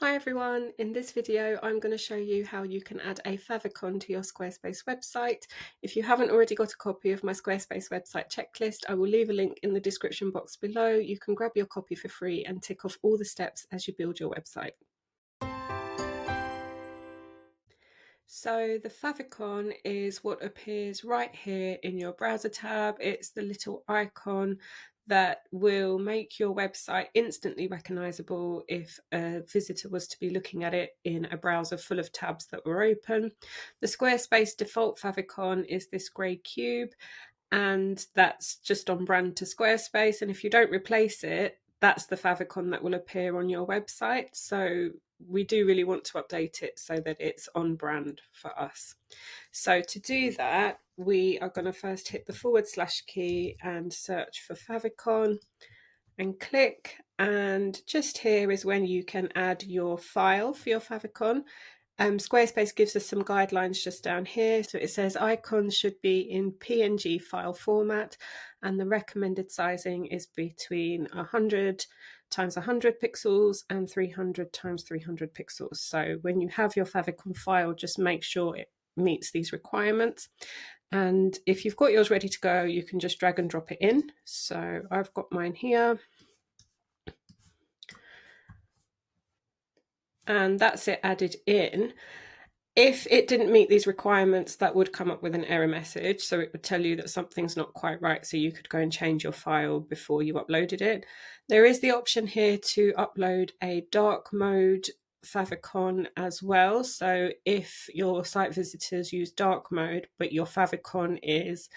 Hi everyone, in this video I'm going to show you how you can add a favicon to your Squarespace website. If you haven't already got a copy of my Squarespace website checklist, I will leave a link in the description box below. You can grab your copy for free and tick off all the steps as you build your website. So the favicon is what appears right here in your browser tab. It's the little icon that will make your website instantly recognizable if a visitor was to be looking at it in a browser full of tabs that were open. The Squarespace default favicon is this grey cube, and that's just on brand to Squarespace. And if you don't replace it, that's the favicon that will appear on your website. So we do really want to update it so that it's on brand for us. So to do that, we are going to first hit the / key and search for favicon and click. And just here is when you can add your file for your favicon. Squarespace gives us some guidelines just down here. So it says icons should be in PNG file format, and the recommended sizing is between 100 times 100 pixels and 300 times 300 pixels. So when you have your favicon file, just make sure it meets these requirements. And if you've got yours ready to go, you can just drag and drop it in. So I've got mine here. And that's it added in. If it didn't meet these requirements, that would come up with an error message. So it would tell you that something's not quite right. So you could go and change your file before you uploaded it. There is the option here to upload a dark mode favicon as well. So if your site visitors use dark mode, but your favicon is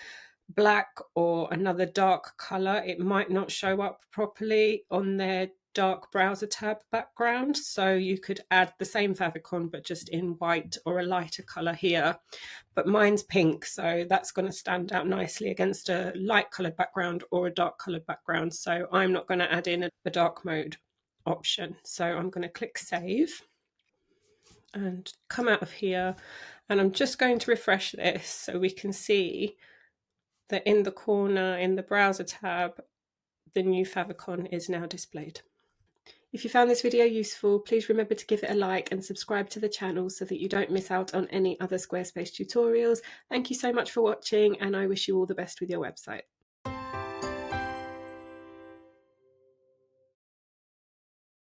black or another dark color, it might not show up properly on their dark browser tab background. So you could add the same favicon but just in white or a lighter color here, but mine's pink, so that's going to stand out nicely against a light colored background or a dark colored background. So I'm not going to add in a dark mode option. So I'm going to click save and come out of here, and I'm just going to refresh this so we can see that in the corner in the browser tab the new favicon is now displayed. If you found this video useful, please remember to give it a like and subscribe to the channel so that you don't miss out on any other Squarespace tutorials. Thank you so much for watching, and I wish you all the best with your website.